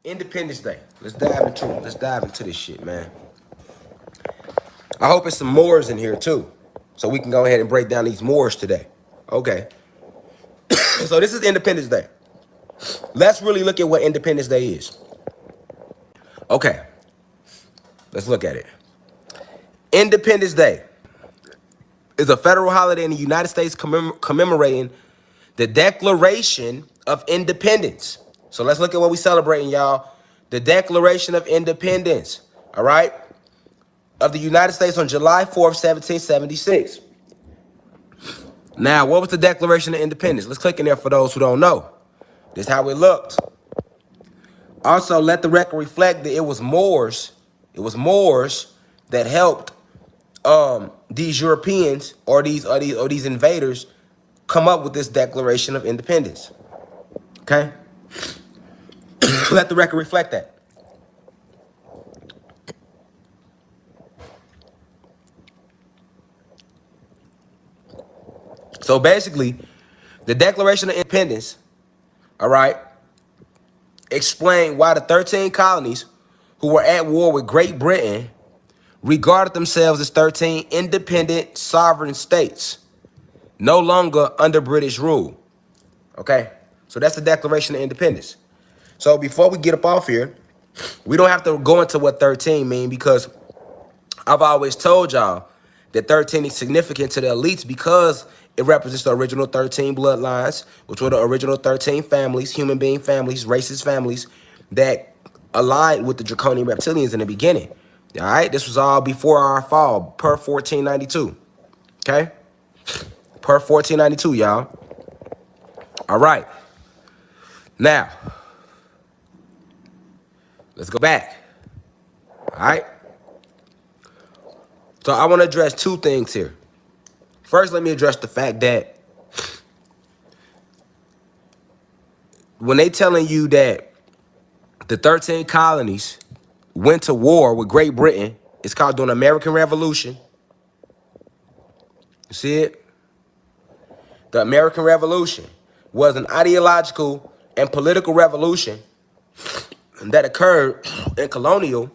Independence Day. Let's dive into it. Let's dive into this shit, man. I hope it's some Moors in here too, so we can go ahead and break down these Moors today. Okay. So this is Independence Day. Let's really look at what Independence Day is. Okay. Let's look at it. Independence Day is a federal holiday in the United States commemorating the Declaration of Independence. So let's look at what we're celebrating, y'all. The Declaration of Independence, all right, of the United States on July 4th, 1776. Now, what was the Declaration of Independence? Let's click in there for those who don't know. This is how it looked. Also, let the record reflect that it was Moors that helped these Europeans or these invaders come up with this Declaration of Independence. Okay? Let the record reflect that. So basically, the Declaration of Independence, all right, explained why the 13 colonies who were at war with Great Britain regarded themselves as 13 independent sovereign states, no longer under British rule. Okay? So that's the Declaration of Independence. So before we get up off here, we don't have to go into what 13 mean, because I've always told y'all that 13 is significant to the elites because it represents the original 13 bloodlines, which were the original 13 families, human being families, racist families that aligned with the draconian reptilians in the beginning. All right? This was all before our fall, per 1492. Okay? Per 1492, y'all. All right. Now, let's go back. All right? So I want to address two things here. First, let me address the fact that when they telling you that the 13 colonies went to war with Great Britain, it's called an American Revolution. You see it? The American Revolution was an ideological and political revolution that occurred in colonial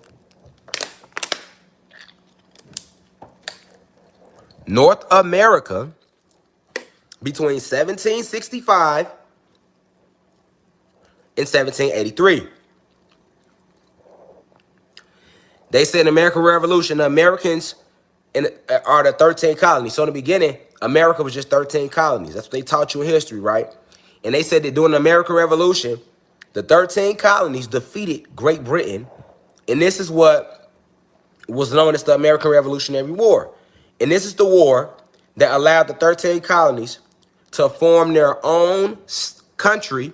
North America between 1765 and 1783. They said in the American Revolution, the Americans are the 13 colonies. So in the beginning, America was just 13 colonies. That's what they taught you in history, right? And they said that during the American Revolution, the 13 colonies defeated Great Britain. And this is what was known as the American Revolutionary War. And this is the war that allowed the 13 colonies to form their own country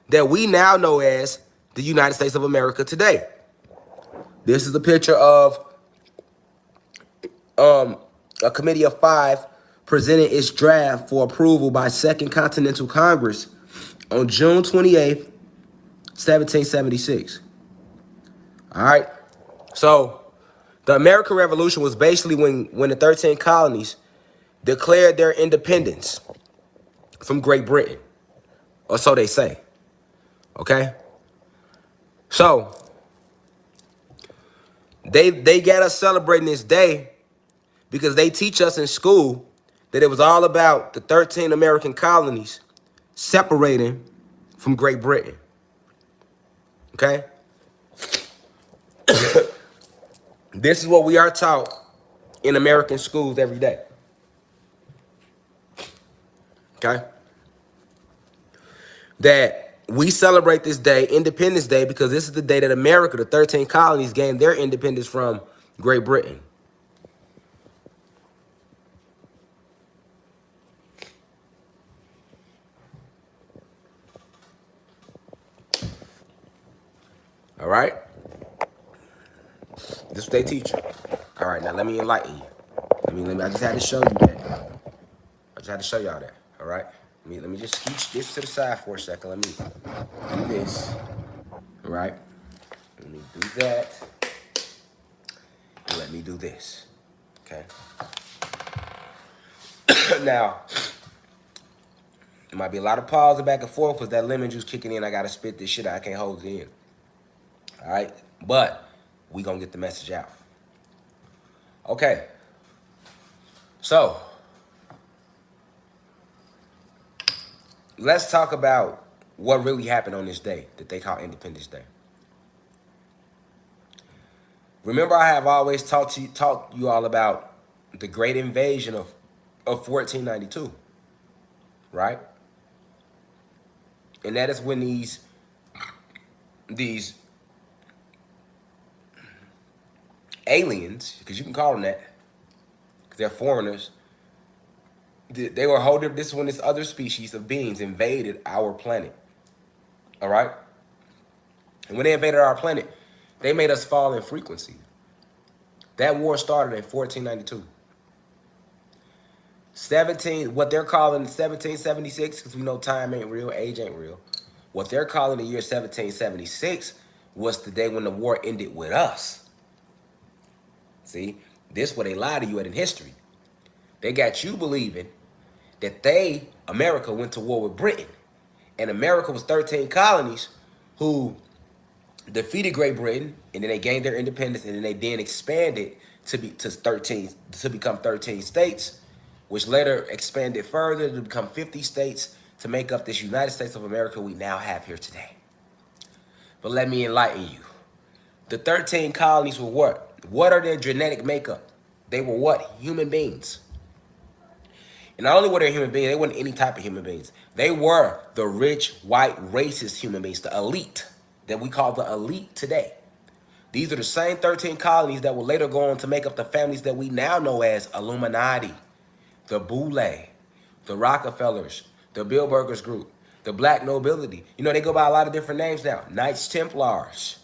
that we now know as the United States of America today. This is a picture of a committee of 5 presented its draft for approval by Second Continental Congress on June 28th, 1776. All right. So the American Revolution was basically when the 13 colonies declared their independence from Great Britain, or so they say. Okay? So they got us celebrating this day because they teach us in school that it was all about the 13 American colonies separating from Great Britain. Okay? This is what we are taught in American schools every day. Okay? That we celebrate this day, Independence Day, because this is the day that America, the 13 colonies, gained their independence from Great Britain. All right? This is what they teach you. All right, now let me enlighten you. I just had to show you that. I just had to show y'all that. All right? Let me just scoot this to the side for a second. Let me do this. All right? Let me do that. And let me do this. Okay? Now, there might be a lot of pause and back and forth because that lemon juice kicking in. I got to spit this shit out. I can't hold it in. All right, but we gonna get the message out. Okay, so let's talk about what really happened on this day that they call Independence Day. Remember, I have always taught you all about the Great Invasion of 1492, right? And that is when these aliens, because you can call them that, because they're foreigners, they were holding, this is when this other species of beings invaded our planet. All right? And when they invaded our planet, they made us fall in frequency. That war started in 1492. What they're calling 1776, because we know time ain't real, age ain't real. What they're calling the year 1776 was the day when the war ended with us. See, this is where they lie to you at in history. They got you believing that America went to war with Britain. And America was 13 colonies who defeated Great Britain, and then they gained their independence, and then they expanded to become 13 states, which later expanded further to become 50 states to make up this United States of America we now have here today. But let me enlighten you. The 13 colonies were what? What are their genetic makeup? They were what? Human beings. And not only were they human beings, they weren't any type of human beings. They were the rich, white, racist human beings, the elite, that we call the elite today. These are the same 13 colonies that will later go on to make up the families that we now know as Illuminati, the Boule, the Rockefellers, the Bilderbergers Group, the Black Nobility. You know, they go by a lot of different names now. Knights Templars.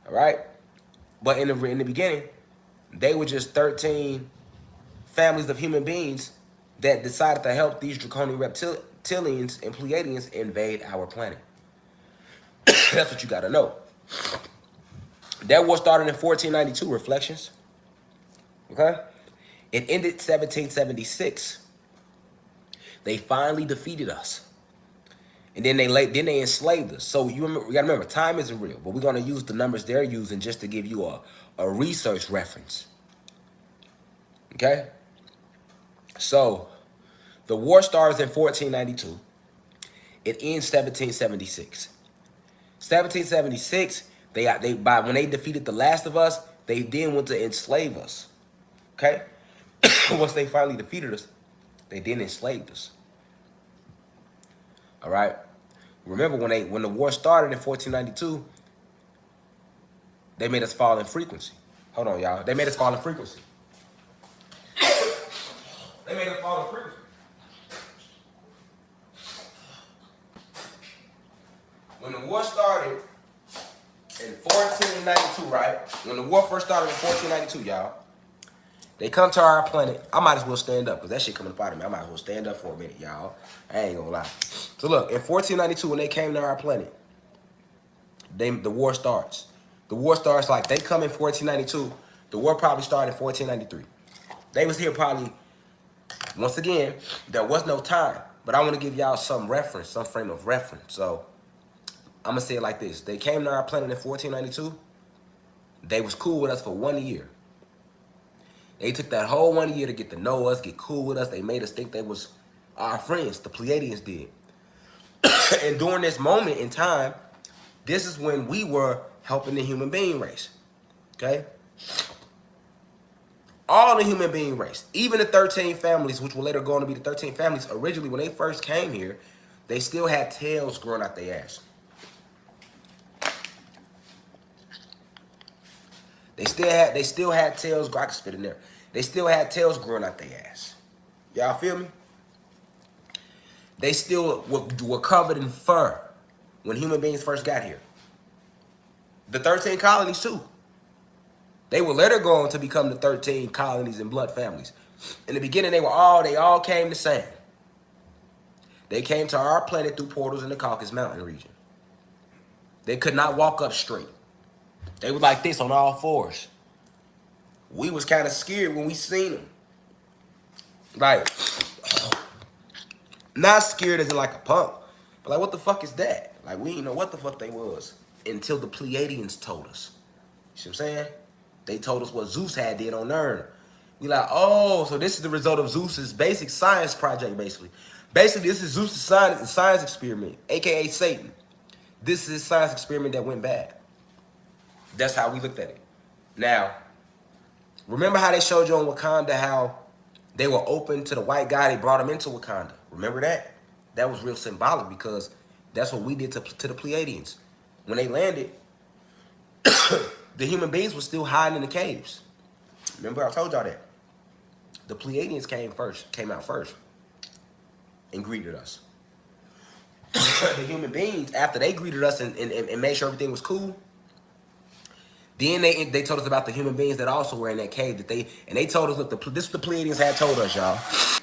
All right? But in the beginning, they were just 13 families of human beings that decided to help these draconian reptilians and Pleiadians invade our planet. That's what you got to know. That war started in 1492, Reflections. Okay? It ended 1776. They finally defeated us. And then they enslaved us. So we gotta remember, time isn't real, but we're gonna use the numbers they're using just to give you a research reference. Okay? So the war starts in 1492. It ends 1776. 1776, when they defeated the last of us, they then went to enslave us. Okay? Once they finally defeated us, they then enslaved us. All right? Remember, when the war started in 1492, they made us fall in frequency. Hold on, y'all. They made us fall in frequency. They made us fall in frequency. When the war started in 1492, right? When the war first started in 1492, y'all, they come to our planet. I might as well stand up because that shit coming up out of me. I might as well stand up for a minute, y'all. I ain't gonna lie. So look, in 1492, when they came to our planet, the war starts. The war starts like they come in 1492. The war probably started in 1493. They was here probably, once again, there was no time. But I want to give y'all some reference, some frame of reference. So I'm going to say it like this. They came to our planet in 1492. They was cool with us for 1 year. They took that whole 1 year to get to know us, get cool with us. They made us think they was our friends. The Pleiadians did. And during this moment in time, this is when we were helping the human being race. Okay? All the human being race, even the 13 families, which were later going to be the 13 families, originally when they first came here, they still had tails growing out their ass. They still had tails. I can spit in there. They still had tails growing out their ass. Y'all feel me? They still were covered in fur when human beings first got here. The 13 colonies too. They were later going to become the 13 colonies and blood families. In the beginning, they all came the same. They came to our planet through portals in the Caucasus Mountain region. They could not walk up straight. They were like this on all fours. We was kind of scared when we seen them. Like, not scared as in like a punk, but like, what the fuck is that? Like, we didn't know what the fuck they was. until the Pleiadians told us. You see what I'm saying? They told us what Zeus had did on Earth. We like, oh, so this is the result of Zeus's basic science project, basically. Basically, this is Zeus's science experiment, aka Satan. This is his science experiment that went bad. That's how we looked at it. Now, remember how they showed you on Wakanda how they were open to the white guy, they brought him into Wakanda. Remember that? That was real symbolic because that's what we did to the Pleiadians. When they landed, the human beings were still hiding in the caves. Remember I told y'all that. The Pleiadians came out first and greeted us. The human beings, after they greeted us and made sure everything was cool, then they told us about the human beings that also were in that cave. They told us, look, this is what the Pleiadians had told us, y'all.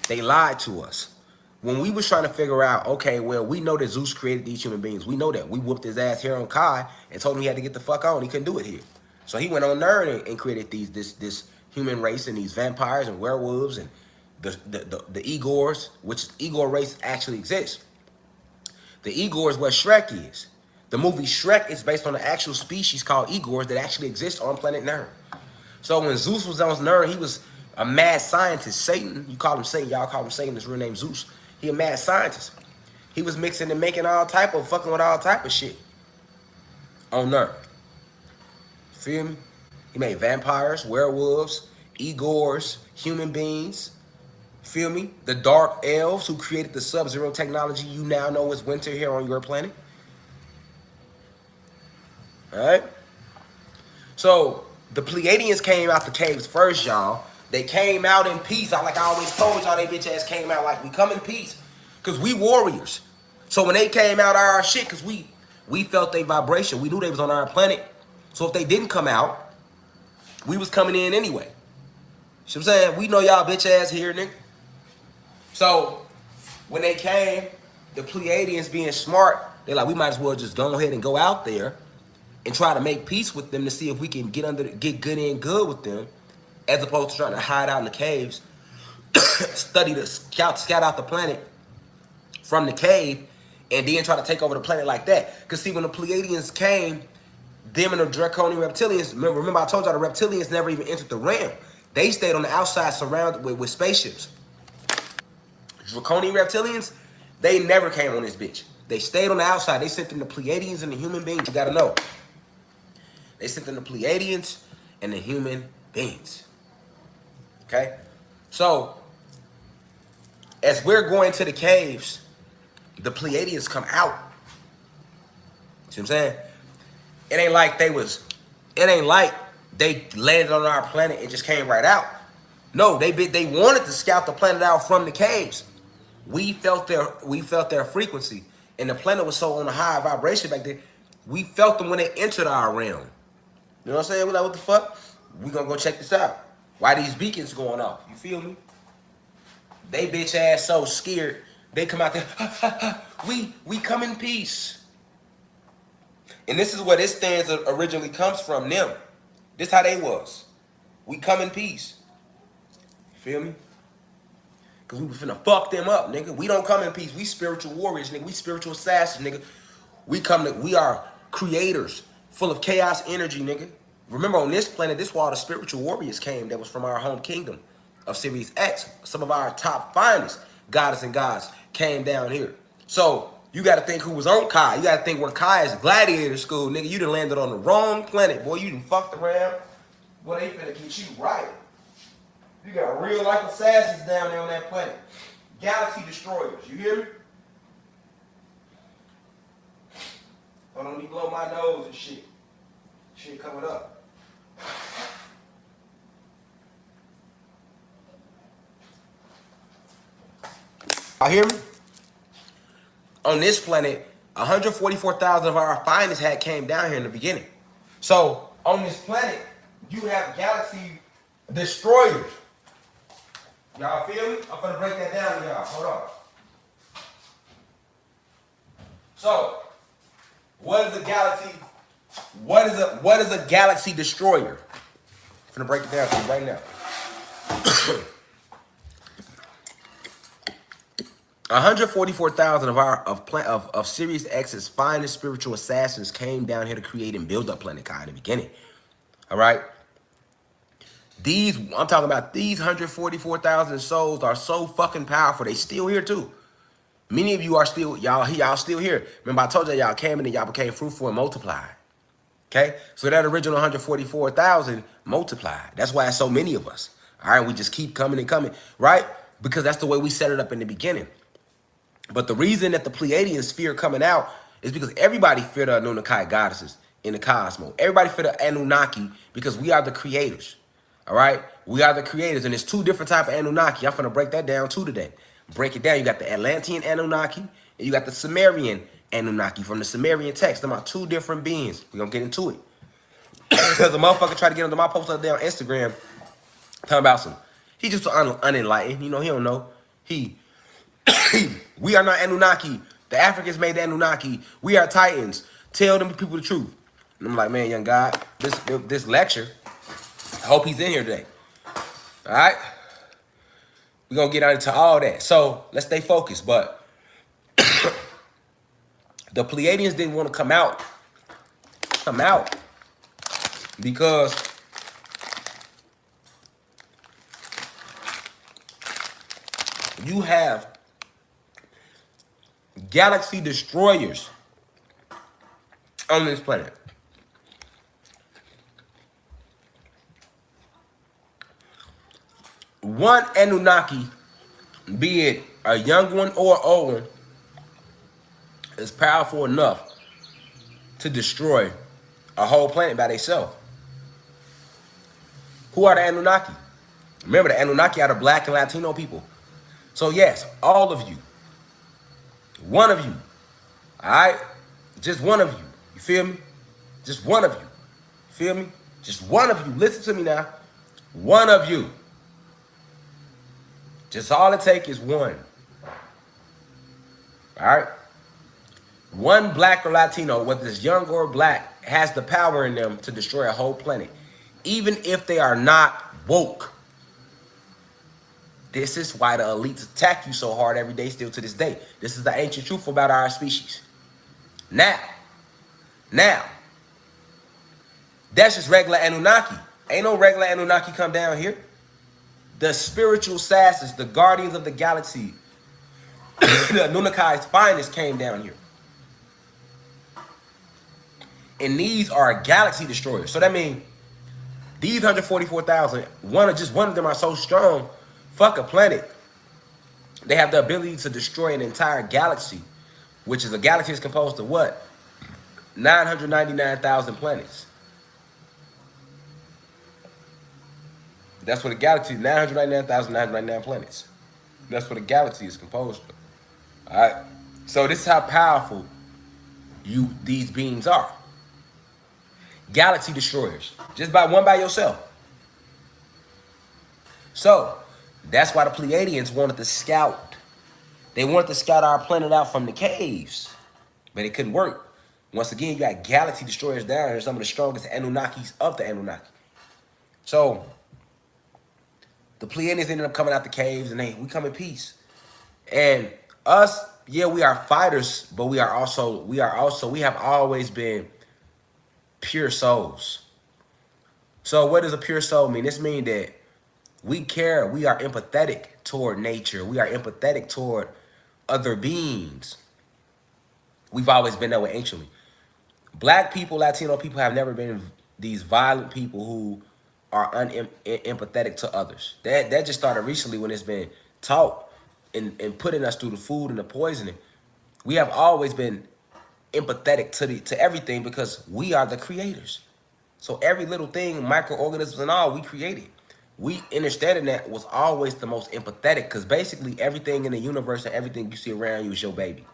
They lied to us. When we was trying to figure out, okay, well, we know that Zeus created these human beings. We know that. We whooped his ass here on Kai and told him he had to get the fuck on. He couldn't do it here. So he went on Earth and created this human race and these vampires and werewolves and the Igors, which Igor race actually exists. The Igor is what Shrek is. The movie Shrek is based on an actual species called Igors that actually exists on planet Nern. So when Zeus was on Nern, he was a mad scientist. Satan, you call him Satan, y'all call him Satan, his real name Zeus. He a mad scientist. He was mixing and making fucking with all type of shit on Nern. Feel me? He made vampires, werewolves, Igors, human beings. Feel me? The dark elves who created the Sub-Zero technology you now know is winter here on your planet. Alright? So, the Pleiadians came out the caves first, y'all. They came out in peace. Like I always told y'all, they bitch ass came out like we come in peace. Because we warriors. So when they came out our shit, because we felt their vibration. We knew they was on our planet. So if they didn't come out, we was coming in anyway. You know what I'm saying? We know y'all bitch ass here, nigga. So when they came, the Pleiadians being smart, they're like, we might as well just go ahead and go out there and try to make peace with them to see if we can get good with them, as opposed to trying to hide out in the caves, study the scout out the planet from the cave, and then try to take over the planet like that. Because see, when the Pleiadians came, them and the Draconian reptilians, remember I told y'all the reptilians never even entered the realm. They stayed on the outside surrounded with spaceships. Draconian reptilians, they never came on this bitch. They stayed on the outside. They sent them the Pleiadians and the human beings. You gotta know. They sent them the Pleiadians and the human beings. Okay? So, as we're going to the caves, the Pleiadians come out. See what I'm saying? It ain't like they landed on our planet and just came right out. No, they wanted to scout the planet out from the caves. We felt their frequency, and the planet was so on a high vibration back then. We felt them when they entered our realm. You know what I'm saying? We're like, what the fuck? We gonna go check this out. Why these beacons going off? You feel me? They bitch ass so scared. They come out there. We come in peace. And this is where this stanza originally comes from. Them. This how they was. We come in peace. You feel me? Because we was finna fuck them up, nigga. We don't come in peace. We spiritual warriors, nigga. We spiritual assassins, nigga. We are creators, full of chaos energy, nigga. Remember, on this planet, this where all the spiritual warriors came that was from our home kingdom of Sirius X. Some of our top finest goddess and gods came down here. So, you got to think who was on Kai. You got to think where Kai is gladiator school, nigga. You done landed on the wrong planet, boy. You done fucked around. Boy, they finna get you right. You got real life assassins down there on that planet. Galaxy destroyers. You hear me? Hold on, let me blow my nose and shit. Shit coming up. I hear me? On this planet, 144,000 of our finest had came down here in the beginning. So, on this planet, you have galaxy destroyers. Y'all feel me? I'm gonna break that down, y'all. Hold on. So, what is a galaxy? What is a galaxy destroyer? I'm gonna break it down for you right now. 144,000 of Sirius X's finest spiritual assassins came down here to create and build up Planet Kai in the beginning. All right. I'm talking about these 144,000 souls are so fucking powerful. They still here too. Many of you are still, y'all still here. Remember I told y'all came in and y'all became fruitful and multiplied. Okay? So that original 144,000 multiplied. That's why it's so many of us. All right? We just keep coming and coming, right? Because that's the way we set it up in the beginning. But the reason that the Pleiadians fear coming out is because everybody fear the Anunnaki goddesses in the cosmos. Everybody fear the Anunnaki because we are the creators. All right? We are the creators. And there's two different types of Anunnaki. I'm going to break that down too today. Break it down. You got the Atlantean Anunnaki and you got the Sumerian Anunnaki from the Sumerian text. Them are two different beings. We're going to get into it. Because a motherfucker tried to get into my post the other day on Instagram talking about some. He just unenlightened. You know, he don't know. We are not Anunnaki. The Africans made the Anunnaki. We are Titans. Tell them people the truth. And I'm like, man, young God, this lecture, I hope he's in here today. All right? We're going to get into all that. So let's stay focused. But the Pleiadians didn't want to come out because you have galaxy destroyers on this planet. One Anunnaki, be it a young one or an old one, is powerful enough to destroy a whole planet by themselves. Who are the Anunnaki? Remember, the Anunnaki are the black and Latino people. So yes, all of you, one of you, all right? Just one of you, you feel me? Just one of you, you feel me? Just one of you, listen to me now. One of you. Just all it takes is one. All right? One black or Latino, whether it's young or black, has the power in them to destroy a whole planet. Even if they are not woke. This is why the elites attack you so hard every day, still to this day. This is the ancient truth about our species. Now, that's just regular Anunnaki. Ain't no regular Anunnaki come down here. The spiritual assassins, the guardians of the galaxy, the Anunnaki's finest came down here. And these are galaxy destroyers. So that means these 144,000, just one of them are so strong, fuck a planet. They have the ability to destroy an entire galaxy, which is a galaxy is composed of what? 999,000 planets. That's what a galaxy is, 999,999 planets. That's what a galaxy is composed of. All right? So this is how powerful these beings are. Galaxy destroyers. Just by yourself. So, that's why the Pleiadians wanted to scout. They wanted to scout our planet out from the caves. But it couldn't work. Once again, you got galaxy destroyers down there, some of the strongest Anunnakis of the Anunnaki. So, the Pleiadians ended up coming out the caves and we come in peace. And us, yeah, we are fighters, but we have always been pure souls. So what does a pure soul mean? This means that we care, we are empathetic toward nature. We are empathetic toward other beings. We've always been that way anciently. Black people, Latino people have never been these violent people who are unempathetic to others. That just started recently when it's been taught and putting us through the food and the poisoning. We have always been empathetic to everything because we are the creators. So every little thing, microorganisms and all, we created. We understanding that was always the most empathetic because basically everything in the universe and everything you see around you is your baby.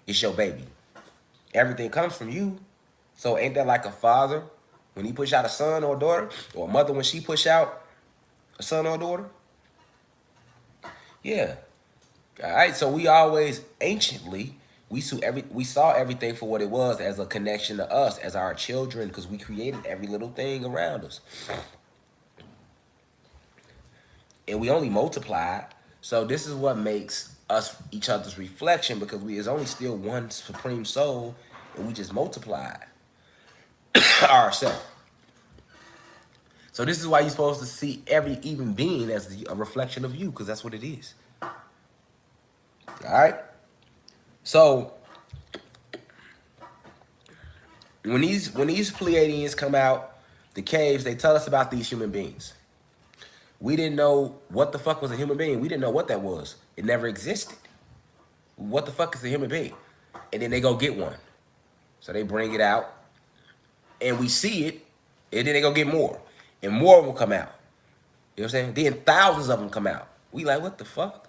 It's your baby. Everything comes from you. So ain't that like a father when he push out a son or a daughter, or a mother when she push out a son or a daughter? Yeah. All right. So we always anciently we saw everything for what it was, as a connection to us, as our children, because we created every little thing around us. And we only multiplied So this is what makes us each other's reflection, because we is only still one supreme soul, and we just multiply ourselves. So this is why you're supposed to see every even being as a reflection of you, because that's what it is. All right. So when these Pleiadians come out the caves, they tell us about these human beings. We didn't know what the fuck was a human being. We didn't know what that was. It never existed. What the fuck is a human being? And then they go get one. So they bring it out, and we see it, and then they go get more. And more will come out. You know what I'm saying? Then thousands of them come out. We like, what the fuck?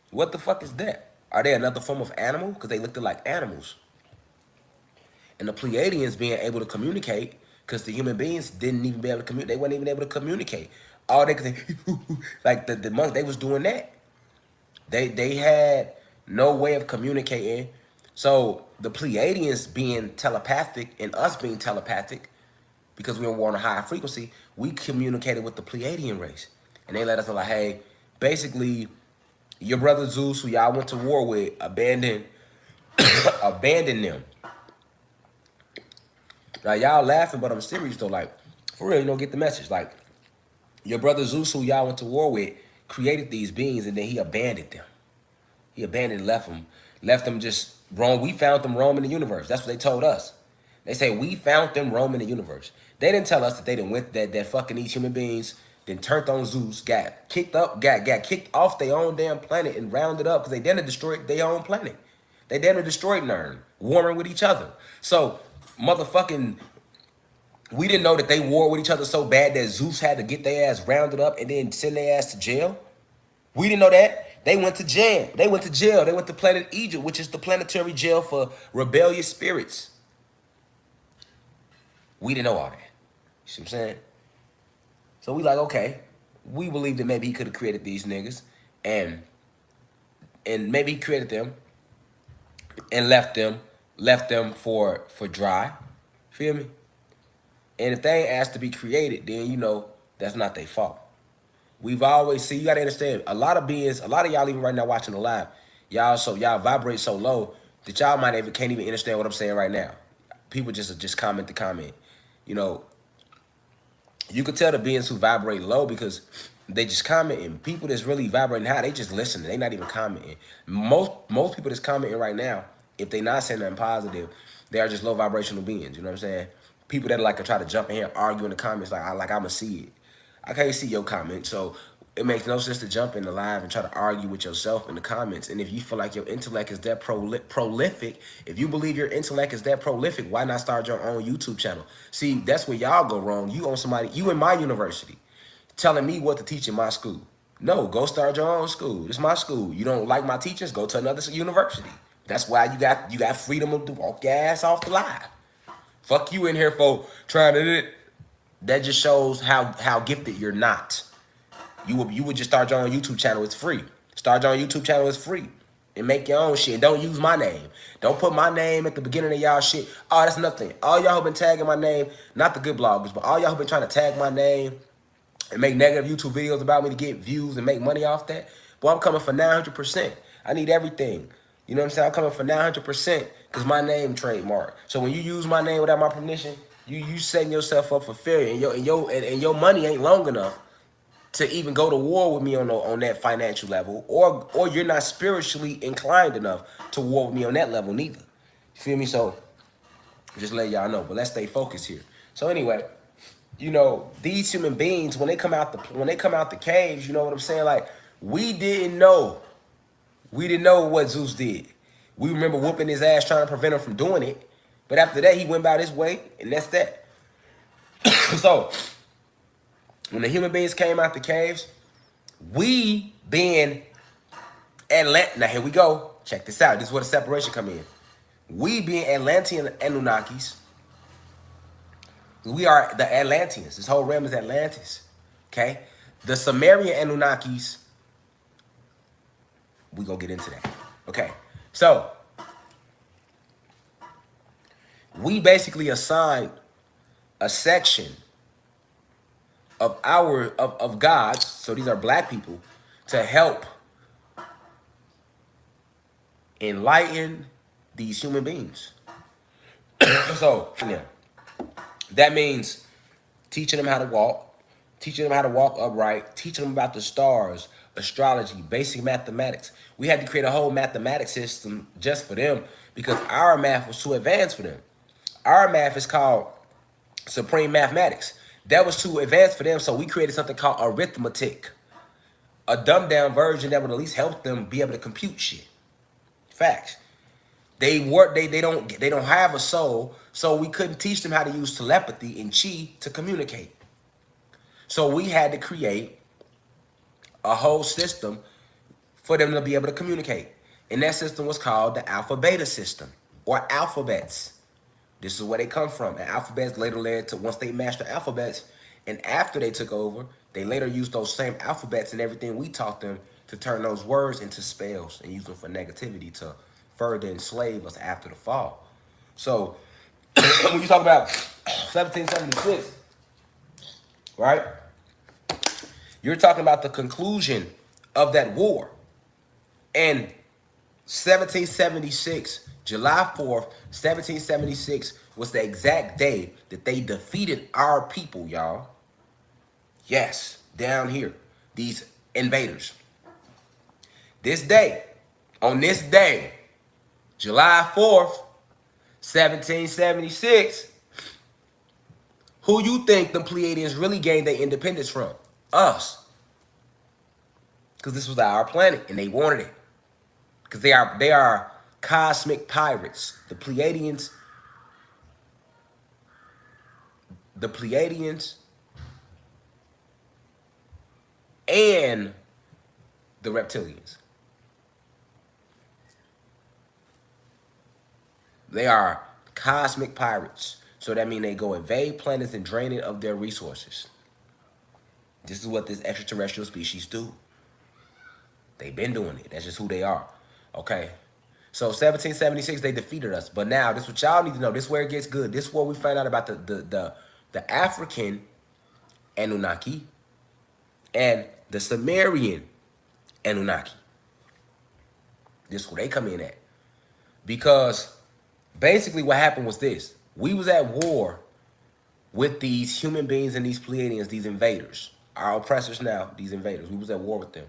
What the fuck is that? Are they another form of animal? Because they looked like animals. And the Pleiadians being able to communicate, because the human beings didn't even be able to communicate. They weren't even able to communicate. All they could say, like the monks, they was doing that. They had no way of communicating. So the Pleiadians being telepathic and us being telepathic, because we were on a higher frequency, we communicated with the Pleiadian race. And they let us know, like, hey, basically, your brother Zeus, who y'all went to war with, abandoned them. Now, y'all laughing, but I'm serious, though. Like, for real, you don't get the message. Like, your brother Zeus, who y'all went to war with, created these beings, and then he abandoned them. He abandoned, left them just roam. We found them roaming the universe. That's what they told us. They say we found them roaming the universe. They didn't tell us that they didn't went that fucking these human beings, then turned on Zeus, got kicked off their own damn planet and rounded up, because they didn't destroy their own planet. They didn't destroy Nern, warring with each other. So motherfucking, we didn't know that they war with each other so bad that Zeus had to get their ass rounded up and then send their ass to jail. We didn't know that. They went to jail. They went to planet Egypt, which is the planetary jail for rebellious spirits. We didn't know all that. You see what I'm saying? So we like, okay, we believe that maybe he could have created these niggas, and maybe he created them and left them for dry. Feel me? And if they ain't asked to be created, then you know that's not their fault. We've always seen, you gotta understand, a lot of y'all even right now watching the live, y'all vibrate so low that y'all can't even understand what I'm saying right now. People just comment to comment. You know, you could tell the beings who vibrate low because they just commenting. People that's really vibrating high, they just listening. They not even commenting. Most people that's commenting right now, if they not saying nothing positive, they are just low vibrational beings. You know what I'm saying? People that like to try to jump in here and argue in the comments, like I'ma see it. I can't see your comment, so it makes no sense to jump in the live and try to argue with yourself in the comments. And if you feel like your intellect is that prolific, if you believe your intellect is that prolific, why not start your own YouTube channel? See, that's where y'all go wrong. You in my university, telling me what to teach in my school. No, go start your own school. This is my school. You don't like my teachers, go to another university. That's why you got freedom to walk your ass off the live. Fuck you in here for trying to. That just shows how gifted you're not. You would just start your own YouTube channel. It's free. Start your own YouTube channel. It's free. And make your own shit. Don't use my name. Don't put my name at the beginning of y'all shit. Oh, that's nothing. All y'all who been tagging my name, not the good bloggers, but all y'all who been trying to tag my name and make negative YouTube videos about me to get views and make money off that. Boy, I'm coming for 900%. I need everything. You know what I'm saying? I'm coming for 900% because my name trademark. So when you use my name without my permission, you setting yourself up for failure, and your money ain't long enough to even go to war with me on that financial level, or you're not spiritually inclined enough to war with me on that level neither. You feel me? So just let y'all know. But let's stay focused here. So anyway, you know, these human beings, when they come out the caves, you know what I'm saying? Like, we didn't know what Zeus did. We remember whooping his ass trying to prevent him from doing it. But after that, he went about his way, and that's that. So, when the human beings came out the caves, we being Atlantean. Now, here we go. Check this out. This is where the separation come in. We being Atlantean Anunnakis. We are the Atlanteans. This whole realm is Atlantis. Okay? The Sumerian Anunnakis, we gonna get into that. Okay. So, we basically assigned a section of gods, so these are black people, to help enlighten these human beings. So, yeah, that means teaching them how to walk, teaching them how to walk upright, teaching them about the stars, astrology, basic mathematics. We had to create a whole mathematics system just for them because our math was too advanced for them. Our math is called supreme mathematics. That was too advanced for them, so we created something called arithmetic, a dumbed down version that would at least help them be able to compute shit. Facts. They don't have a soul, so we couldn't teach them how to use telepathy and chi to communicate. So we had to create a whole system for them to be able to communicate. And that system was called the alpha beta system, or alphabets. This is where they come from. And alphabets later led to, once they mastered alphabets, and after they took over, they later used those same alphabets and everything we taught them to turn those words into spells and use them for negativity to further enslave us after the fall. So when you talk about 1776, right? You're talking about the conclusion of that war. And 1776, July 4th, 1776 was the exact day that they defeated our people, y'all. Yes, down here, these invaders. This day, on this day, July 4th, 1776, who you think the Pleiadians really gained their independence from? Us. Because this was our planet and they wanted it. Because they are cosmic pirates. The Pleiadians and the reptilians. They are cosmic pirates. So that means they go invade planets and drain it of their resources. This is what this extraterrestrial species do. They've been doing it. That's just who they are. Okay. So 1776, they defeated us. But now, this is what y'all need to know. This is where it gets good. This is where we find out about the African Anunnaki and the Sumerian Anunnaki. This is where they come in at. Because basically what happened was this. We was at war with these human beings and these Pleiadians, these invaders. Our oppressors now, these invaders. We was at war with them.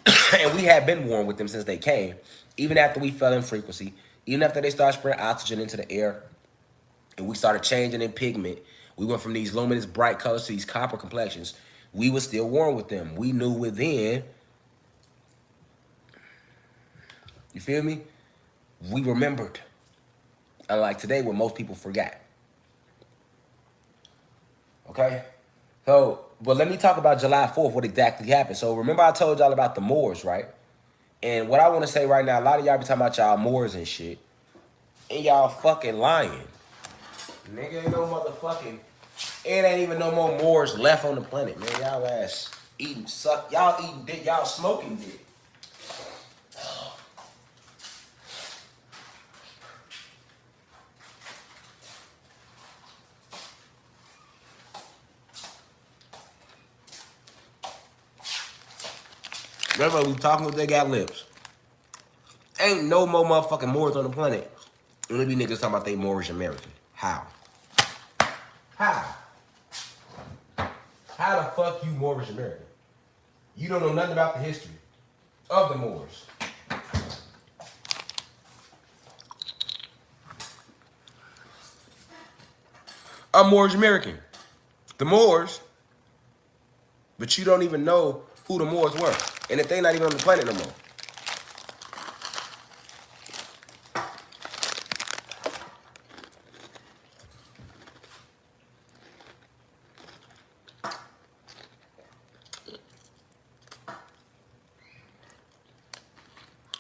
And we had been warring with them since they came. Even after we fell in frequency. Even after they started spreading oxygen into the air. And we started changing in pigment. We went from these luminous bright colors to these copper complexions. We were still warring with them. We knew within. You feel me? We remembered. Unlike today where most people forgot. Okay? So, but let me talk about July 4th, what exactly happened. So remember I told y'all about the Moors, right? And what I want to say right now, a lot of y'all be talking about y'all Moors and shit. And y'all fucking lying. Nigga, ain't no motherfucking, it ain't even no more Moors left on the planet, man. Y'all ass eating, suck, y'all eating dick, y'all smoking dick. Remember, we talking with they got lips. Ain't no more motherfucking Moors on the planet. And there be niggas talking about they Moorish American. How? How? How the fuck you Moorish American? You don't know nothing about the history of the Moors. I'm Moorish American. The Moors, but you don't even know who the Moors were. And if they not even on the planet no more.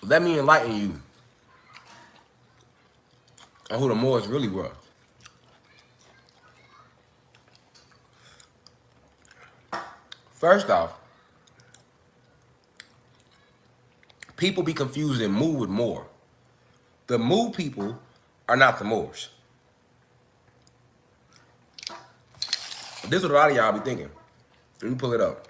Let me enlighten you on who the Moors really were. First off, people be confusing Mu with Moor. The Mu people are not the Moors. This is what a lot of y'all be thinking. Let me pull it up.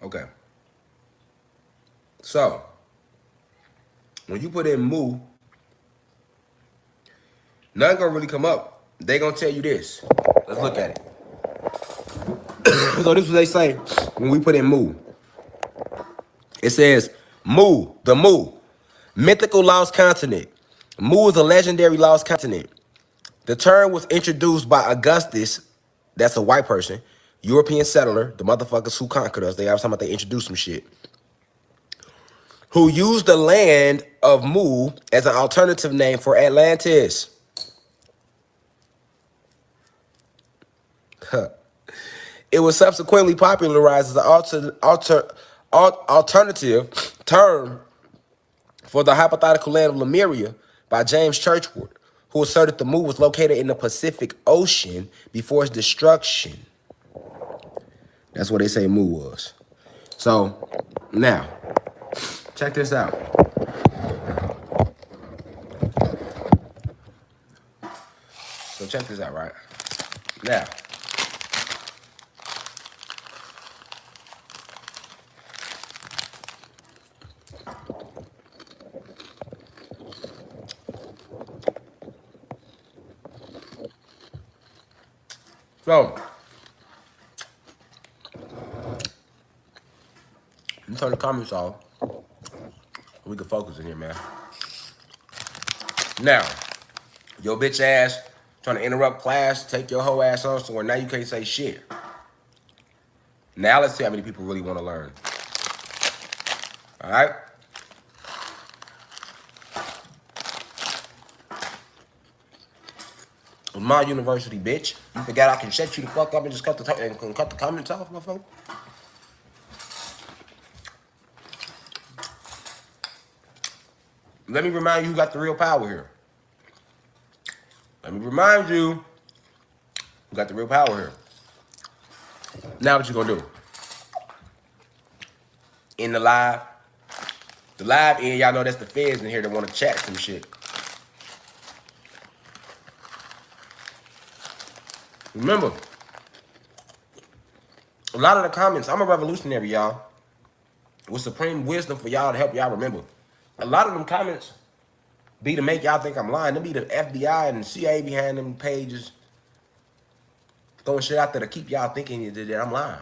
Okay. So, when you put in Mu, nothing gonna really come up. They gonna tell you this. Let's look at it. So this is what they say when we put in Mu. It says Mu, the Mu, mythical lost continent. Mu is a legendary lost continent. The term was introduced by Augustus, that's a white person, European settler, the motherfuckers who conquered us. They always talking about they introduced some shit. Who used the land of Mu as an alternative name for Atlantis. Huh. It was subsequently popularized as an alternative term for the hypothetical land of Lemuria by James Churchward, who asserted the Mu was located in the Pacific Ocean before its destruction. That's what they say Mu was. So, now, check this out. So check this out, right? Now, so, let me turn the comments off. We can focus in here, man. Now, your bitch ass trying to interrupt class, take your whole ass on somewhere. Now you can't say shit. Now let's see how many people really want to learn. All right? It's my university, bitch. You forgot I can shut you the fuck up and just cut the comments off, motherfucker? Let me remind you who got the real power here. Let me remind you who got the real power here. Now what you gonna do? In the live end, y'all know that's the feds in here that want to chat some shit. Remember, a lot of the comments, I'm a revolutionary, y'all. With supreme wisdom for y'all to help y'all remember. A lot of them comments be to make y'all think I'm lying. Them be the FBI and the CIA behind them pages throwing shit out there to keep y'all thinking that I'm lying.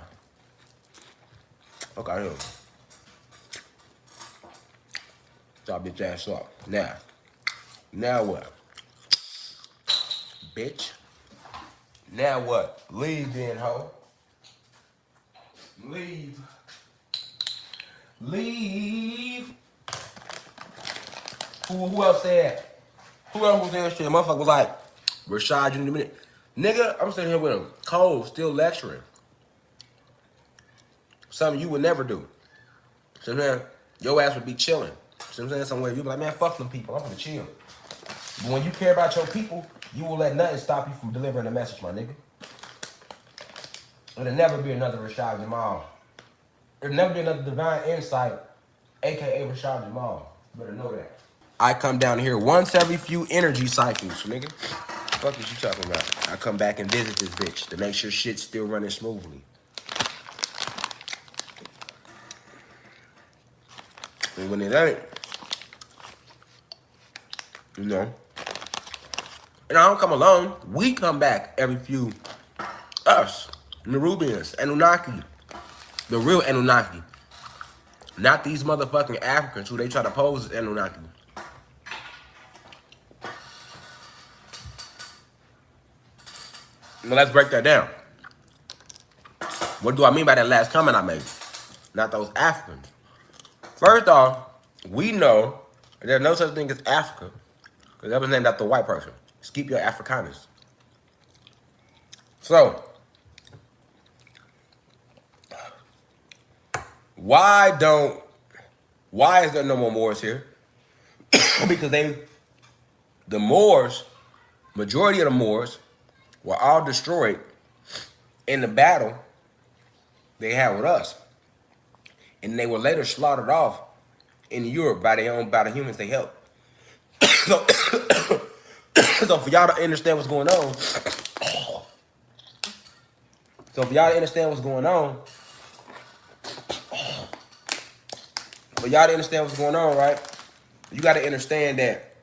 Okay, here. Y'all bitch ass up. Now what? Bitch. Now what? Leave then, hoe. Leave. Who else said? Who else was saying shit? Motherfucker was like, Rashad, you need a minute. Nigga, I'm sitting here with him, cold, still lecturing. Something you would never do. So man, your ass would be chilling. So I'm saying somewhere, you'd be like, man, fuck them people, I'm gonna chill. But when you care about your people, you will let nothing stop you from delivering a message, my nigga. It'll never be another Rashad Jamal. It'll never be another Divine Insight, aka Rashad Jamal. You better know that. I come down here once every few energy cycles, nigga. Fuck is you talking about? I come back and visit this bitch to make sure shit's still running smoothly. And when it ain't, you know, and I don't come alone. We come back every few, us, Nerubians, Anunnaki, the real Anunnaki. Not these motherfucking Africans who they try to pose as Anunnaki. Now let's break that down. What do I mean by that last comment I made? Not those Africans. First off, we know there's no such thing as Africa, because that was named after a white person. Just keep your Afrikaners. So, why is there no more Moors here? Because the Moors, majority of the Moors, were all destroyed in the battle they had with us. And they were later slaughtered off in Europe by the humans they helped. So, so for y'all to understand what's going on, for y'all to understand what's going on, right? You got to understand that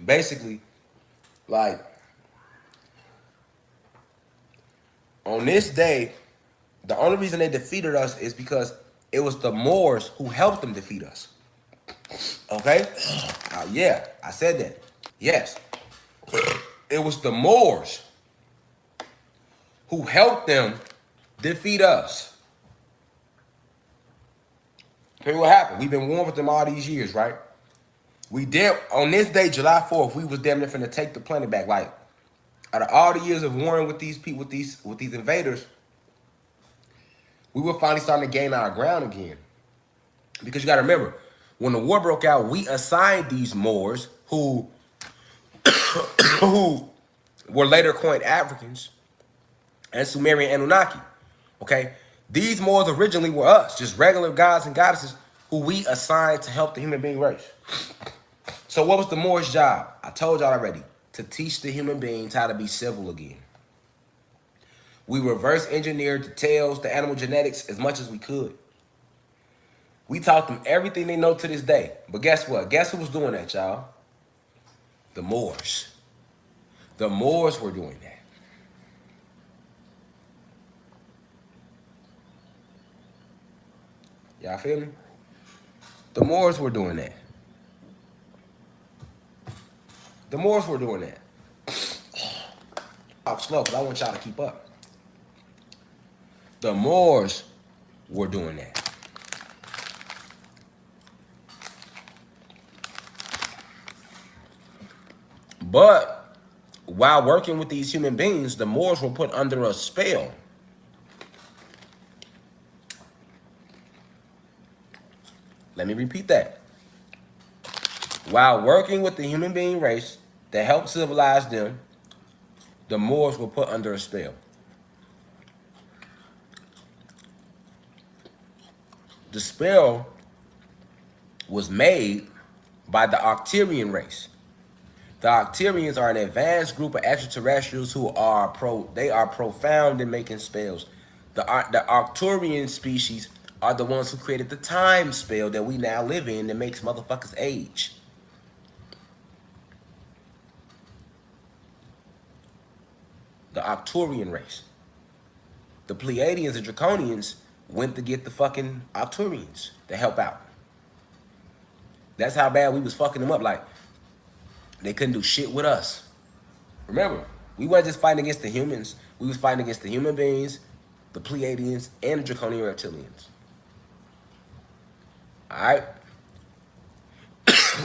basically, like, on this day, the only reason they defeated us is because it was the Moors who helped them defeat us. Okay? Yeah, I said that. Yes. It was the Moors who helped them defeat us. Tell you what happened. We've been warring with them all these years, right? We did, on this day, July 4th, we was damn near finna take the planet back. Like, out of all the years of warring with these people, with these invaders, we were finally starting to gain our ground again. Because you gotta remember, when the war broke out, we assigned these Moors who who were later coined Africans and Sumerian Anunnaki. Okay? These Moors originally were us, just regular gods and goddesses who we assigned to help the human being race. So what was the Moors' job? I told y'all already, to teach the human beings how to be civil again. We reverse engineered the tails, the animal genetics as much as we could. We taught them everything they know to this day. But guess what? Guess who was doing that, y'all? The Moors. The Moors were doing that. Y'all feel me? The Moors were doing that. The Moors were doing that. Talk slow, because I want y'all to keep up. The Moors were doing that. But while working with these human beings, the Moors were put under a spell. Let me repeat that. While working with the human being race that helped civilize them, the Moors were put under a spell. The spell was made by the Arcturian race. The Arcturians are an advanced group of extraterrestrials who are profound in making spells. The Arcturian species are the ones who created the time spell that we now live in that makes motherfuckers age. The Arcturian race. The Pleiadians and Draconians went to get the fucking Arcturians to help out. That's how bad we was fucking them up. Like, they couldn't do shit with us. Remember, we weren't just fighting against the humans. We was fighting against the human beings, the Pleiadians, and the Draconian reptilians. Alright?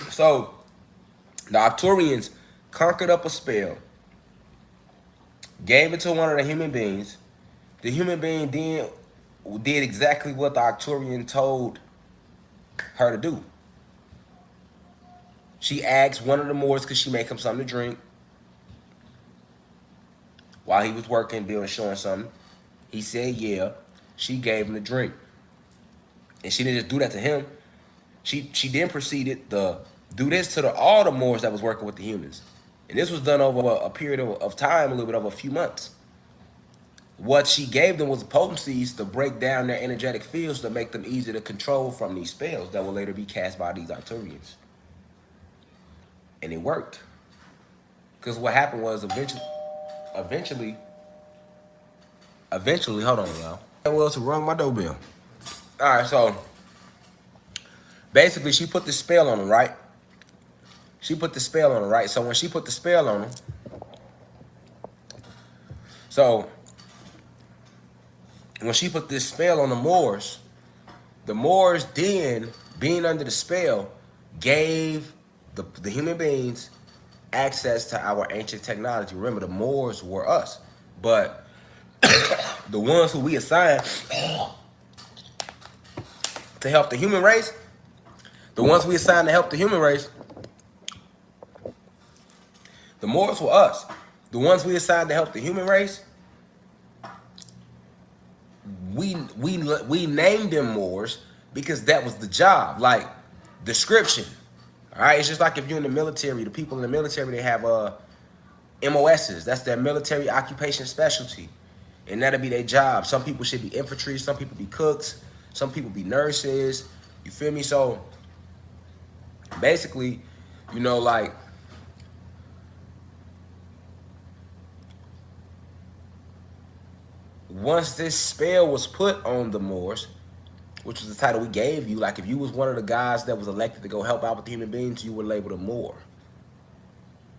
So, the Arcturians conquered up a spell, gave it to one of the human beings. The human being did exactly what the Arcturian told her to do. She asked one of the Moors, could she make him something to drink? While he was working, Bill was showing something. He said, yeah. She gave him the drink. And she didn't just do that to him. She then proceeded to do this to all the Moors that was working with the humans. And this was done over a period of time, a little bit over a few months. What she gave them was potencies to break down their energetic fields to make them easy to control from these spells that will later be cast by these Arcturians. And it worked. Because what happened was eventually, hold on, y'all. Well, to rung my doorbell. All right, so basically she put the spell on him, right? She put the spell on him, right? So when she put the spell on him, so when she put this spell on the Moors then, being under the spell, gave the human beings access to our ancient technology. Remember, the Moors were us, but the ones who we assigned to help the human race, the Moors were us. The ones we assigned to help the human race, we named them Moors because that was the job. Like, description. All right, it's just like if you're in the military, the people in the military, they have MOSs. That's their military occupation specialty. And that'll be their job. Some people should be infantry, some people be cooks, some people be nurses. You feel me? So basically, you know, like once this spell was put on the Moors, which was the title we gave you, like if you was one of the guys that was elected to go help out with the human beings, you were labeled a Moor.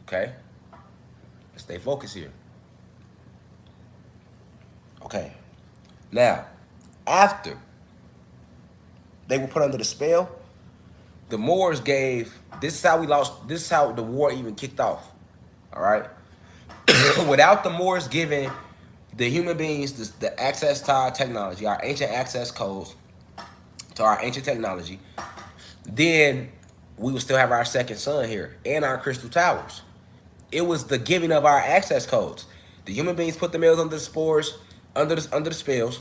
Okay? Let's stay focused here. Okay. Now, after they were put under the spell, the Moors gave, this is how we lost, this is how the war even kicked off. All right? Without the Moors giving the human beings the access to our technology, our ancient access codes to our ancient technology, then we would still have our second sun here and our crystal towers. It was the giving of our access codes. The human beings put the males under the spores, under the spells,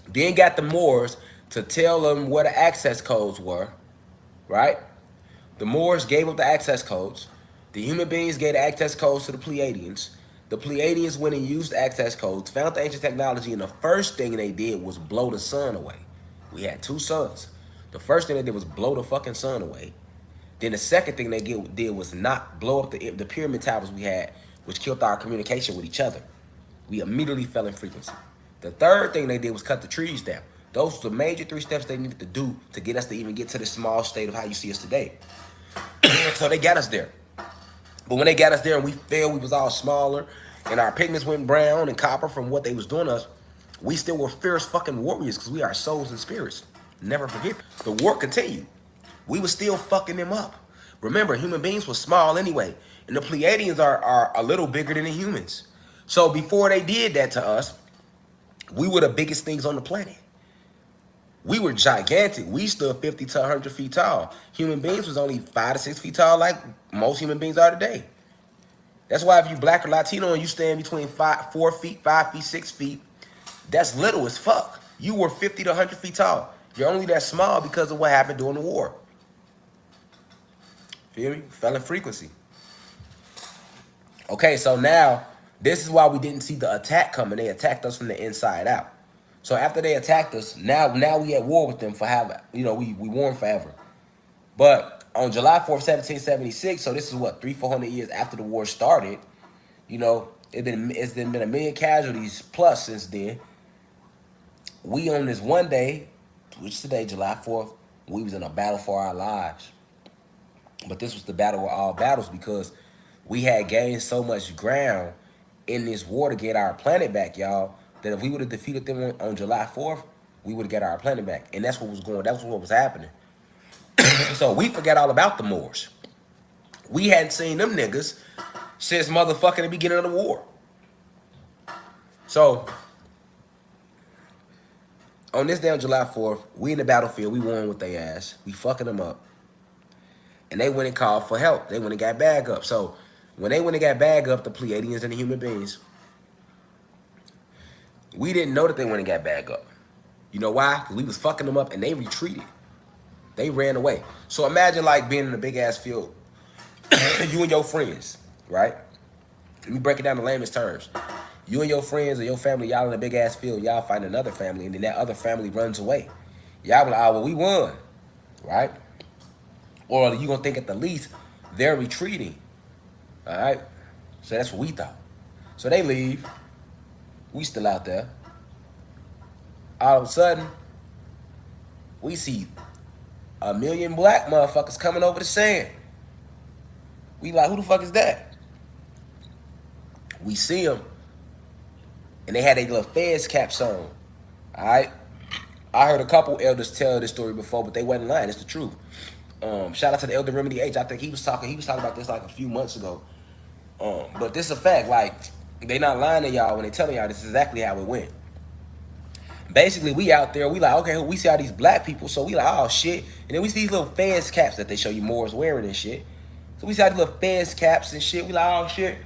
then got the Moors to tell them what the access codes were, right? The Moors gave up the access codes. The human beings gave the access codes to the Pleiadians. The Pleiadians went and used the access codes, found the ancient technology, and the first thing they did was blow the sun away. We had 2 suns. The first thing they did was blow the fucking sun away. Then the second thing they did was not blow up the pyramid towers we had, which killed our communication with each other. We immediately fell in frequency. The third thing they did was cut the trees down. Those were the major 3 steps they needed to do to get us to even get to this small state of how you see us today. So they got us there. But when they got us there and we fell, we was all smaller, and our pigments went brown and copper from what they was doing to us, we still were fierce fucking warriors because we are souls and spirits. Never forget. The war continued. We were still fucking them up. Remember, human beings were small anyway, and the Pleiadians are a little bigger than the humans. So before they did that to us, we were the biggest things on the planet. We were gigantic. We stood 50 to 100 feet tall. Human beings was only 5 to 6 feet tall like most human beings are today. That's why if you black or Latino and you stand between 4 feet, 5 feet, 6 feet, that's little as fuck. You were 50 to 100 feet tall. You're only that small because of what happened during the war. Feel me? Fell in frequency. Okay, so now, this is why we didn't see the attack coming. They attacked us from the inside out. So after they attacked us, now we at war with them for how, you know, we won forever. But on July 4th, 1776, so this is what, 300-400 years after the war started, you know, it's been a million casualties plus since then. We on this one day, which is today, July 4th, we was in a battle for our lives. But this was the battle of all battles because we had gained so much ground in this war to get our planet back, y'all, that if we would have defeated them on July 4th, we would have got our planet back. And that's what was going, that's what was happening. So we forgot all about the Moors. We hadn't seen them niggas since motherfucking the beginning of the war. So on this day on July 4th, we in the battlefield, we won with their ass. We fucking them up. And they went and called for help. They went and got bag up. So when they went and got bag up, the Pleiadians and the human beings, we didn't know that they went and got bag up. You know why? Because we was fucking them up and they retreated. They ran away. So imagine like being in a big ass field, you and your friends, right? Let me break it down in layman's terms. You and your friends or your family, y'all in a big ass field, y'all find another family, and then that other family runs away. Y'all be like, oh, well, we won, right? Or you gonna think at the least they're retreating, all right? So that's what we thought. So they leave. We still out there. All of a sudden, we see a million black motherfuckers coming over the sand. We like, who the fuck is that? We see them, and they had their little fez caps on. All right. I heard a couple elders tell this story before, but they wasn't lying. It's the truth. Shout out to the Elder Remedy H. I think he was talking about this like a few months ago. But this is a fact. Like, they not lying to y'all when they telling y'all this is exactly how it went. Basically, we out there, we like, okay, we see all these black people, so we like, oh shit. And then we see these little fez caps that they show you Moors wearing and shit. So we see all these little fez caps and shit. We like, oh shit.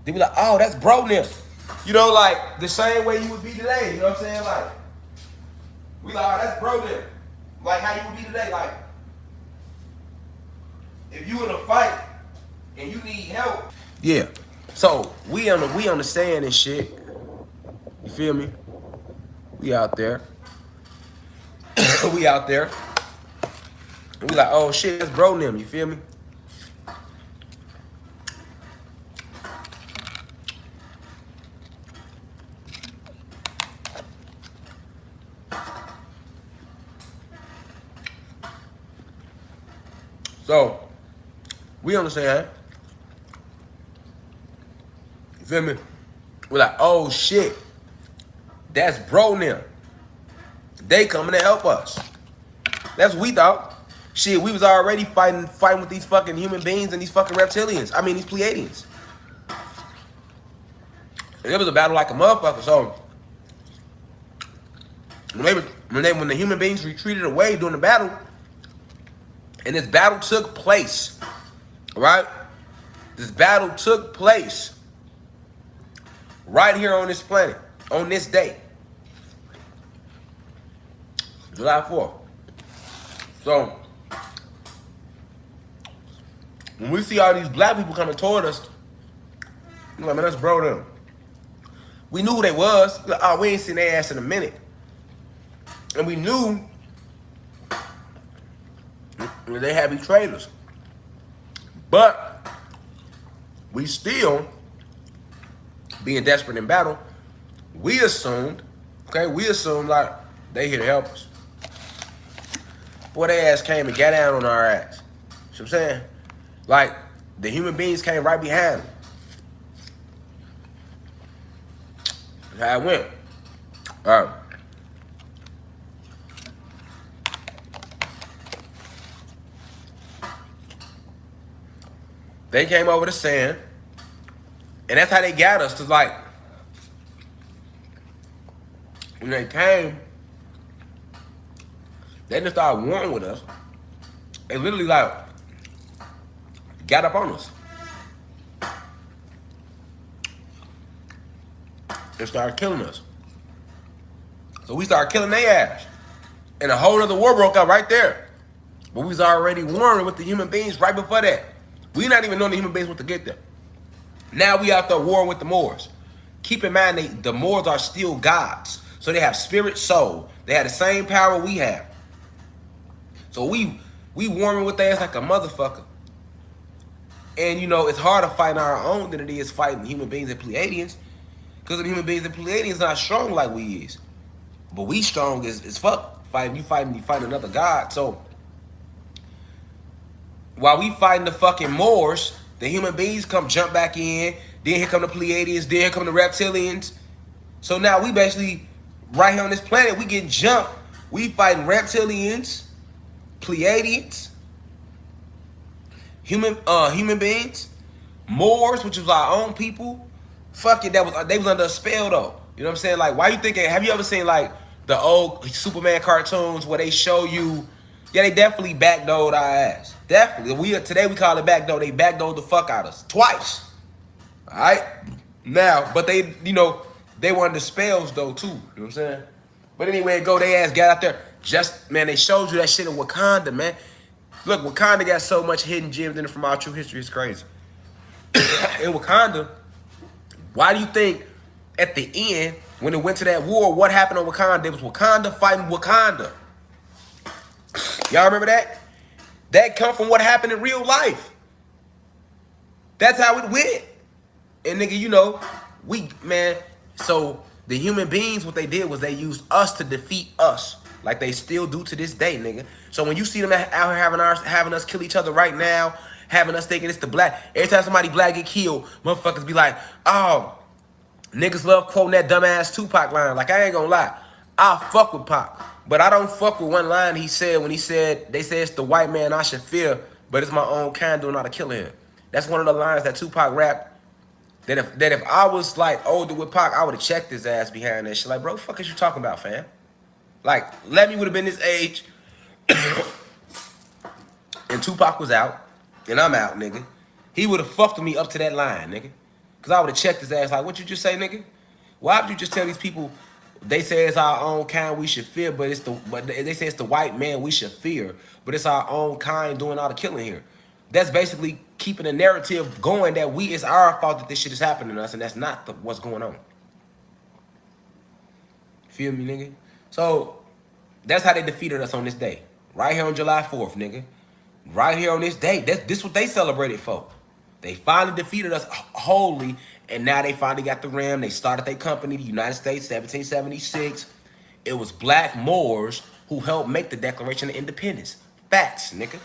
Then we like, oh, that's bro now. You know, like the same way you would be today. You know what I'm saying? Like, we like, oh, that's bro now. Like how you would be today. Like, if you in a fight and you need help. Yeah. So we on the sand and shit. You feel me? We out there. We out there. And we like, oh shit, that's bro them, you feel me? So, we understand. You feel me? We're like, oh shit, that's bro them. They coming to help us. That's what we thought. Shit, we was already fighting with these fucking human beings and these fucking reptilians. I mean, these Pleiadians. And it was a battle like a motherfucker. So when the human beings retreated away during the battle, and this battle took place, right? This battle took place right here on this planet, on this day, July 4th. So when we see all these black people coming toward us, we're like, man, that's bro them. We knew who they was. Like, oh, we ain't seen their ass in a minute. And we knew that they had betrayed us. But we still, being desperate in battle, we assumed like they here to help us. Boy, their ass came and got down on our ass. You know what I'm saying? Like, the human beings came right behind them. That's how it went. All right. They came over the sand, and that's how they got us. Cause like, when they came, they just started warring with us. They literally like got up on us and started killing us. So we started killing their ass, and a whole other war broke out right there. But we was already warring with the human beings right before that. We not even knowing the human beings what to get them. Now we out there warring with the Moors. Keep in mind, the Moors are still gods. So they have spirit, soul. They have the same power we have. So we warring with their ass like a motherfucker. And you know, it's harder fighting our own than it is fighting human beings and Pleiadians. Because the human beings and Pleiadians not strong like we is. But we strong as fuck. You fighting another god. So while we fighting the fucking Moors, the human beings come jump back in. Then here come the Pleiadians. Then here come the reptilians. So now we basically, right here on this planet, we getting jumped. We fighting reptilians, Pleiadians, human beings, Moors, which was our own people. Fuck it, they was under a spell though. You know what I'm saying? Like, why you thinking? Have you ever seen like the old Superman cartoons where they show you? Yeah, they definitely backdoored our ass. Definitely. Today we call it backdoor. They backdoored the fuck out of us twice. All right. Now, but they, you know, they were under spells though too. You know what I'm saying? But anyway, they ass got out there. Just man, they showed you that shit in Wakanda, man. Look, Wakanda got so much hidden gems in it from our true history. It's crazy. In Wakanda, why do you think at the end when it went to that war, what happened on Wakanda? It was Wakanda fighting Wakanda. Y'all remember that? That come from what happened in real life. That's how it went. And nigga, you know, so the human beings, what they did was they used us to defeat us. Like they still do to this day, nigga. So when you see them out here having us kill each other right now, having us thinking it's the black, every time somebody black get killed, motherfuckers be like, oh, niggas love quoting that dumbass Tupac line. Like, I ain't gonna lie, I fuck with Pac. But I don't fuck with one line he said when he said, they say it's the white man I should fear, but it's my own kind doing how to kill him. That's one of the lines that Tupac rapped. That if I was like older with Pac, I would have checked his ass behind that shit. Like, bro, what the fuck is you talking about, fam? Like, Lemmy would have been this age, and Tupac was out, and I'm out, nigga. He would have fucked with me up to that line, nigga. Because I would have checked his ass like, what you just say, nigga? Why would you just tell these people, they say it's our own kind we should fear, but they say it's the white man we should fear, but it's our own kind doing all the killing here. That's basically keeping the narrative going that it's our fault that this shit is happening to us, and that's not what's going on. Feel me, nigga? So that's how they defeated us on this day. Right here on July 4th, nigga. Right here on this day. This what they celebrated for. They finally defeated us wholly, and now they finally got the rim. They started their company, the United States, 1776. It was black Moors who helped make the Declaration of Independence. Facts, nigga.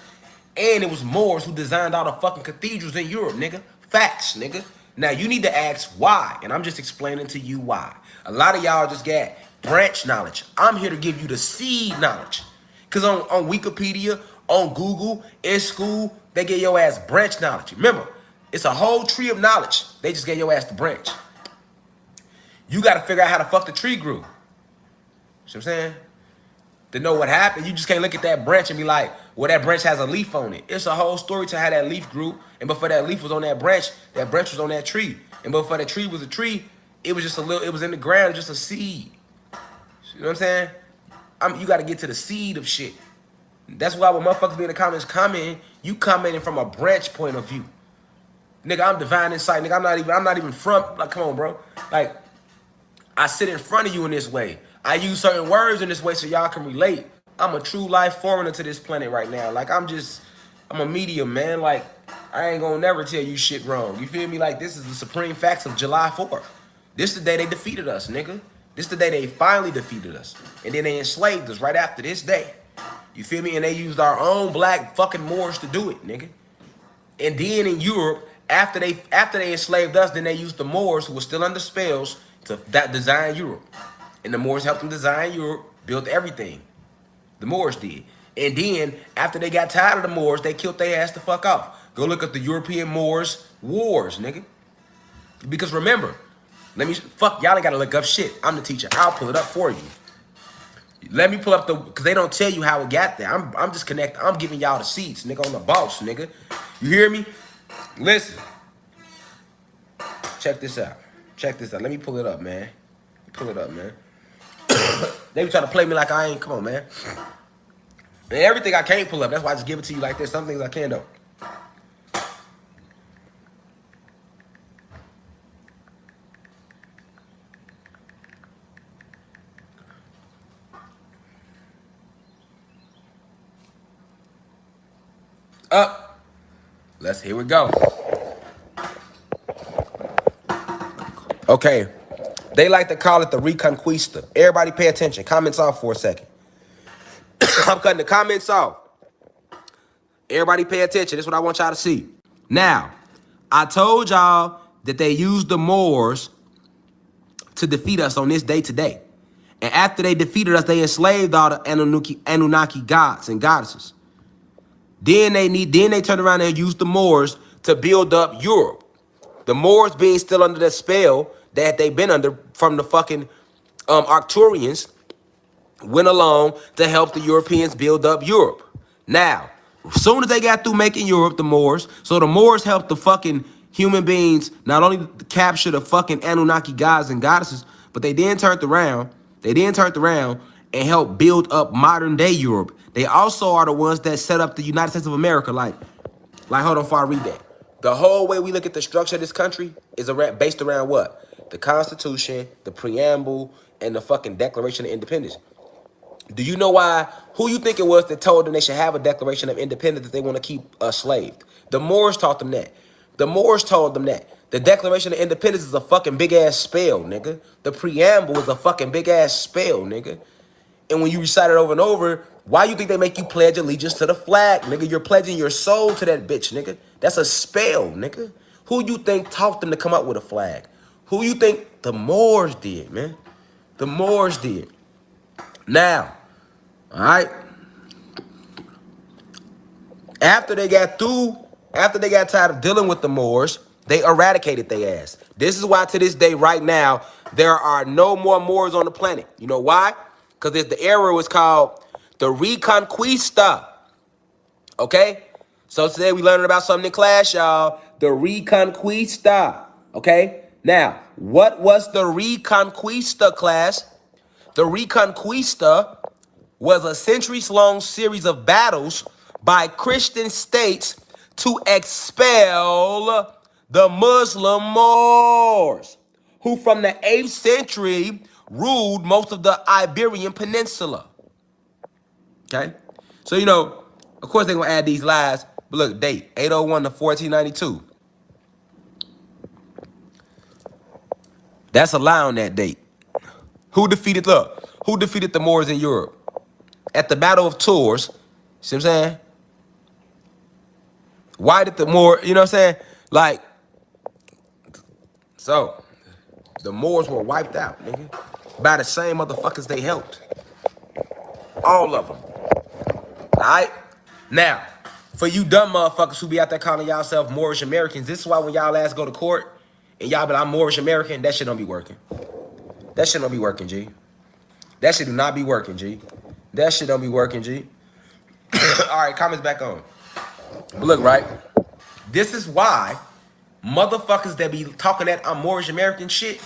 And it was Moors who designed all the fucking cathedrals in Europe, nigga. Facts, nigga. Now, you need to ask why, and I'm just explaining to you why. A lot of y'all just got branch knowledge. I'm here to give you the seed knowledge. Because on Wikipedia, on Google, in school, they get your ass branch knowledge. Remember, it's a whole tree of knowledge. They just gave your ass the branch. You got to figure out how the fuck the tree grew. See what I'm saying? To know what happened, you just can't look at that branch and be like, well, that branch has a leaf on it. It's a whole story to how that leaf grew. And before that leaf was on that branch was on that tree. And before that tree was a tree, it was just a little, it was in the ground, just a seed. You know what I'm saying? You got to get to the seed of shit. That's why when motherfuckers be in the comments commenting, you commenting from a branch point of view. Nigga, I'm divine insight. Nigga, I'm not even from, like, come on, bro. Like, I sit in front of you in this way. I use certain words in this way so y'all can relate. I'm a true life foreigner to this planet right now. Like, I'm a medium, man. Like, I ain't gonna never tell you shit wrong. You feel me? Like, this is the supreme facts of July 4th. This is the day they defeated us, nigga. This is the day they finally defeated us. And then they enslaved us right after this day. You feel me? And they used our own black fucking Moors to do it, nigga. And then in Europe, after they enslaved us, then they used the Moors, who were still under spells, to design Europe. And the Moors helped them design Europe, built everything. The Moors did. And then, after they got tired of the Moors, they killed their ass the fuck off. Go look at the European Moors wars, nigga. Because remember, fuck, y'all ain't gotta look up shit. I'm the teacher. I'll pull it up for you. Let me pull up because they don't tell you how it got there. I'm just connecting. I'm giving y'all the seats, nigga, on the boss, nigga. You hear me? Listen. Check this out. Check this out. Let me pull it up, man. Pull it up, man. They be trying to play me like I ain't. Come on, man. And everything I can't pull up. That's why I just give it to you like this. Some things I can, though. Up. Here we go. Okay. They like to call it the Reconquista. Everybody pay attention. Comments off for a second. I'm cutting the comments off. Everybody pay attention. This is what I want y'all to see. Now, I told y'all that they used the Moors to defeat us on this day today. And after they defeated us, they enslaved all the Anunnaki gods and goddesses. Then they turned around and used the Moors to build up Europe. The Moors being still under the spell that they've been under from the fucking Arcturians, went along to help the Europeans build up Europe. Now, as soon as they got through making Europe, the Moors, so the Moors helped the fucking human beings not only capture the fucking Anunnaki gods and goddesses, but they then turned around and helped build up modern day Europe. They also are the ones that set up the United States of America. Like hold on before I read that. The whole way we look at the structure of this country is based around what? The Constitution, the preamble, and the fucking Declaration of Independence. Do you know why? Who you think it was that told them they should have a Declaration of Independence if they want to keep us slaved? The Moors taught them that. The Moors told them that. The Declaration of Independence is a fucking big-ass spell, nigga. The preamble is a fucking big-ass spell, nigga. And when you recite it over and over, why you think they make you pledge allegiance to the flag, nigga? You're pledging your soul to that bitch, nigga. That's a spell, nigga. Who you think taught them to come up with a flag? Who you think? The Moors did, man. The Moors did. Now, all right. After they got tired of dealing with the Moors, they eradicated their ass. This is why to this day, right now, there are no more Moors on the planet. You know why? Because the era was called the Reconquista. Okay? So today we learning about something in class, y'all. The Reconquista. Okay? Now, what was the Reconquista, class? The Reconquista was a centuries-long series of battles by Christian states to expel the Muslim Moors, who from the 8th century ruled most of the Iberian Peninsula. Okay? So, you know, of course they're going to add these lies. But look, date, 801 to 1492. That's a lie on that date. Who defeated the Moors in Europe? At the Battle of Tours, see what I'm saying? Why did the Moors, you know what I'm saying? Like, so, the Moors were wiped out, nigga, by the same motherfuckers they helped. All of them. All right? Now, for you dumb motherfuckers who be out there calling y'all Moorish Americans, this is why when y'all ass go to court and y'all be like, I'm Moorish American, that shit don't be working. That shit don't be working, G. That shit do not be working, G. That shit don't be working, G. All right, comments back on. But look, right? This is why motherfuckers that be talking that I'm Moorish American shit,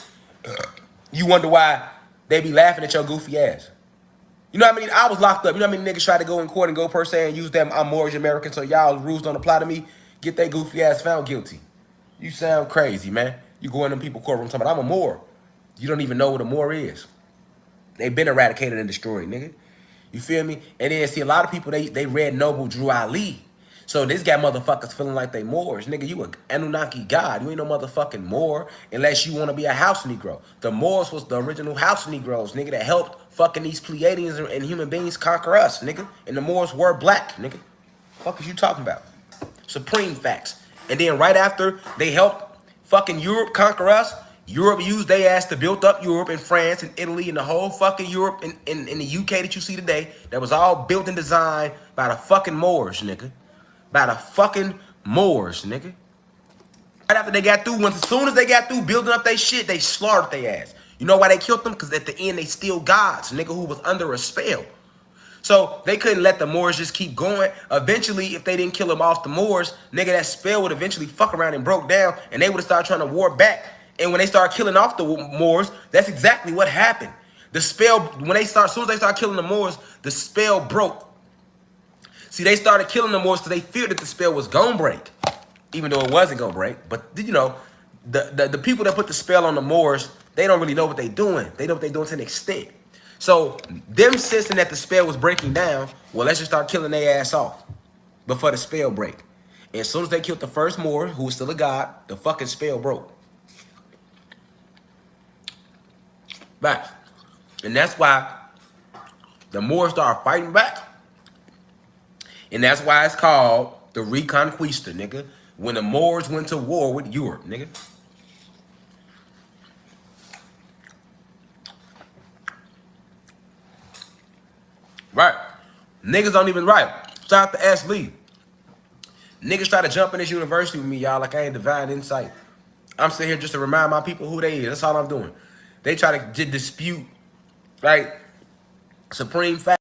you wonder why they be laughing at your goofy ass. You know what I mean? I was locked up. You know what I mean? Niggas try to go in court and go per se and use them I'm Moorish American, so y'all rules don't apply to me. Get that goofy ass found guilty. You sound crazy, man. You go in them people courtroom talking about I'm a Moor. You don't even know what a Moor is. They've been eradicated and destroyed, nigga. You feel me? And then see a lot of people, they read Noble Drew Ali. So this guy motherfuckers feeling like they Moors. Nigga, you a Anunnaki god. You ain't no motherfucking Moor unless you want to be a house Negro. The Moors was the original house Negroes, nigga, that helped fucking these Pleiadians and human beings conquer us, nigga. And the Moors were black, nigga. Fuck is you talking about? Supreme facts. And then right after they helped fucking Europe conquer us, Europe used their ass to build up Europe and France and Italy and the whole fucking Europe and in the UK that you see today. That was all built and designed by the fucking Moors, nigga. By the fucking Moors, nigga. Right after they got through, as soon as they got through building up their shit, they slaughtered their ass. You know why they killed them? Because at the end, they still gods, nigga, who was under a spell. So they couldn't let the Moors just keep going. Eventually, if they didn't kill them off the Moors, nigga, that spell would eventually fuck around and broke down, and they would have started trying to war back. And when they started killing off the Moors, that's exactly what happened. The spell, as soon as they started killing the Moors, the spell broke. See, they started killing the Moors because they feared that the spell was gonna break, even though it wasn't gonna break. But you know, the people that put the spell on the Moors, they don't really know what they're doing. They know what they're doing to an extent. So them sensing that the spell was breaking down, well, let's just start killing their ass off before the spell break. And as soon as they killed the first Moor, who was still a god, the fucking spell broke. Right. And that's why the Moors started fighting back. And that's why it's called the Reconquista, nigga. When the Moors went to war with Europe, nigga. Right. Niggas don't even write. Shout out to S. Lee. Niggas try to jump in this university with me, y'all, like I ain't divine insight. I'm sitting here just to remind my people who they is. That's all I'm doing. They try to dispute, right? Supreme fact.